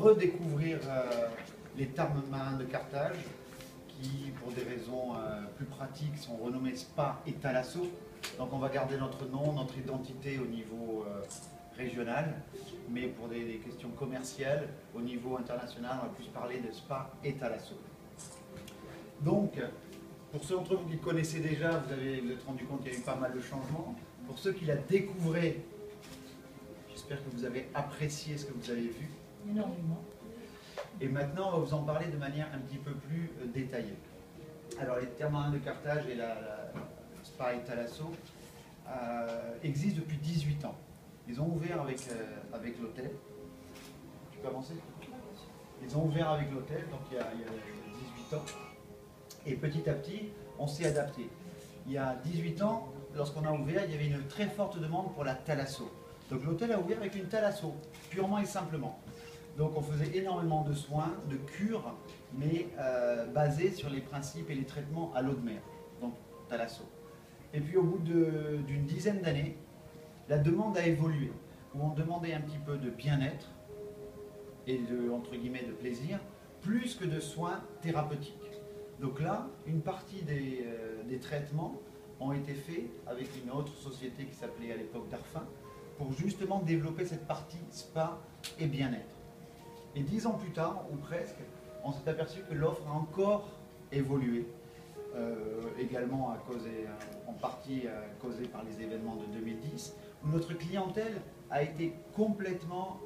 redécouvrir les thermes marins de Carthage, qui, pour des raisons plus pratiques, sont renommés Spa et Thalasso. Donc on va garder notre nom, notre identité au niveau régional, mais pour des questions commerciales, au niveau international, on va plus parler de Spa et Thalasso. Donc, pour ceux d'entre vous qui le connaissaient déjà, vous êtes rendu compte qu'il y a eu pas mal de changements. Pour ceux qui la découvraient, j'espère que vous avez apprécié ce que vous avez vu. Énormément. Et maintenant, on va vous en parler de manière un petit peu plus détaillée. Alors, les thermes marins de Carthage et la Spa et Thalasso existent depuis 18 ans. Ils ont ouvert avec l'hôtel. Tu peux avancer? Ils ont ouvert avec l'hôtel, donc il y a 18 ans. Et petit à petit, on s'est adapté. Il y a 18 ans, lorsqu'on a ouvert, il y avait une très forte demande pour la thalasso. Donc l'hôtel a ouvert avec une thalasso, purement et simplement. Donc on faisait énormément de soins, de cures, mais basés sur les principes et les traitements à l'eau de mer. Donc thalasso. Et puis au bout d'une dizaine d'années, la demande a évolué, où on demandait un petit peu de bien-être et entre guillemets de plaisir, plus que de soins thérapeutiques. Donc là, une partie des traitements ont été faits avec une autre société qui s'appelait à l'époque Darfin, pour justement développer cette partie spa et bien-être. Et 10 ans plus tard, ou presque, on s'est aperçu que l'offre a encore évolué, également en partie causée par les événements de 2010, où notre clientèle a été complètement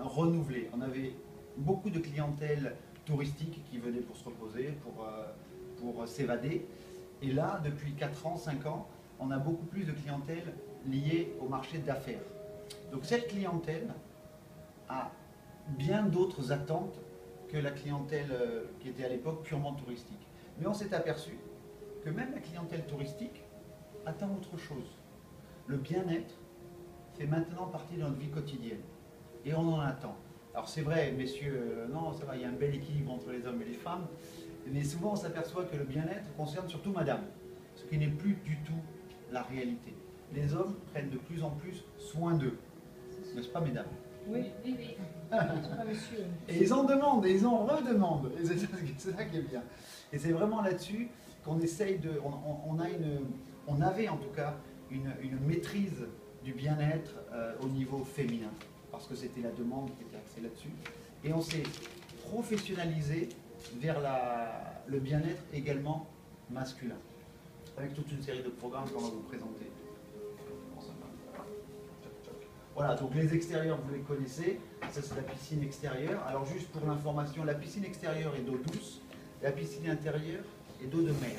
renouvelée. On avait beaucoup de clientèle touristique qui venaient pour se reposer, pour s'évader. Et là, depuis 4 ans, 5 ans, on a beaucoup plus de clientèle liée au marché d'affaires. Donc cette clientèle a bien d'autres attentes que la clientèle qui était à l'époque purement touristique. Mais on s'est aperçu que même la clientèle touristique attend autre chose. Le bien-être fait maintenant partie de notre vie quotidienne. Et on en attend. Alors c'est vrai, messieurs, non, ça va, il y a un bel équilibre entre les hommes et les femmes, mais souvent on s'aperçoit que le bien-être concerne surtout madame, ce qui n'est plus du tout la réalité. Les hommes prennent de plus en plus soin d'eux, n'est-ce pas mesdames? Oui, oui, oui. Pas monsieur. Et ils en demandent, et ils en redemandent, et c'est ça qui est bien. Et c'est vraiment là-dessus qu'on essaye de... On avait en tout cas une maîtrise du bien-être au niveau féminin, parce que c'était la demande qui était axée là-dessus. Et on s'est professionnalisé vers le bien-être également masculin, avec toute une série de programmes qu'on va vous présenter. Voilà, donc les extérieurs, vous les connaissez. Ça, c'est la piscine extérieure. Alors, juste pour l'information, la piscine extérieure est d'eau douce, la piscine intérieure est d'eau de mer.